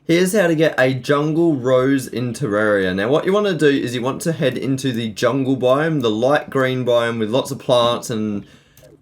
Here's how to get a jungle rose in Terraria. Now what you want to do is you want to head into the jungle biome, the light green biome with lots of plants and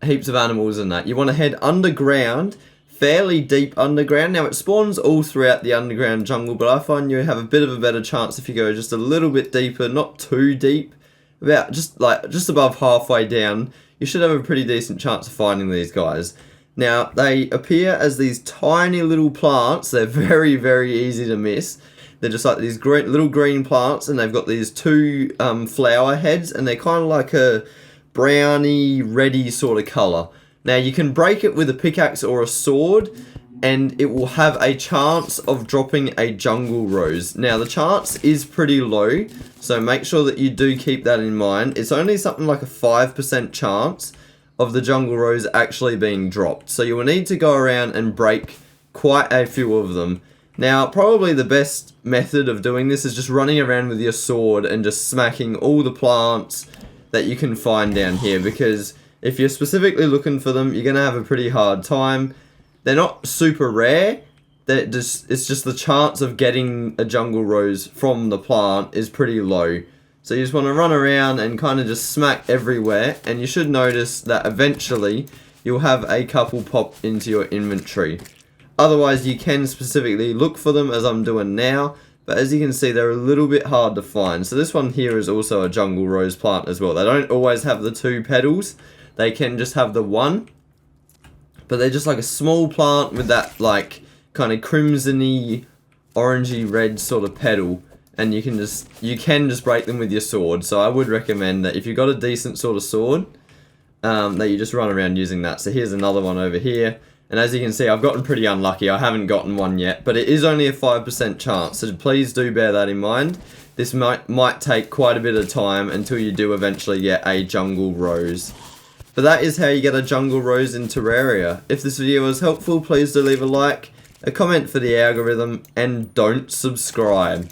heaps of animals and that. You want to head underground, fairly deep underground. Now it spawns all throughout the underground jungle, but I find you have a bit of a better chance if you go just a little bit deeper, not too deep, about just above halfway down. You should have a pretty decent chance of finding these guys. Now, they appear as these tiny little plants. They're very, very easy to miss. They're just like these little green plants, and they've got these two flower heads, and they're kind of like a browny, reddy sort of colour. Now, you can break it with a pickaxe or a sword, and it will have a chance of dropping a jungle rose. Now, the chance is pretty low, so make sure that you do keep that in mind. It's only something like a 5% chance of the jungle rose actually being dropped. So you will need to go around and break quite a few of them. Now, probably the best method of doing this is just running around with your sword and just smacking all the plants that you can find down here, because if you're specifically looking for them, you're going to have a pretty hard time. They're not super rare. It's just the chance of getting a jungle rose from the plant is pretty low. So you just want to run around and kind of just smack everywhere, and you should notice that eventually you'll have a couple pop into your inventory. Otherwise, you can specifically look for them as I'm doing now, but as you can see, they're a little bit hard to find. So this one here is also a jungle rose plant as well. They don't always have the two petals. They can just have the one, but they're just like a small plant with that like kind of crimsony, orangey red sort of petal. And you can just break them with your sword. So I would recommend that if you've got a decent sort of sword, that you just run around using that. So here's another one over here. And as you can see, I've gotten pretty unlucky. I haven't gotten one yet, but it is only a 5% chance. So please do bear that in mind. This might take quite a bit of time until you do eventually get a jungle rose. But that is how you get a jungle rose in Terraria. If this video was helpful, please do leave a like, a comment for the algorithm, and don't subscribe.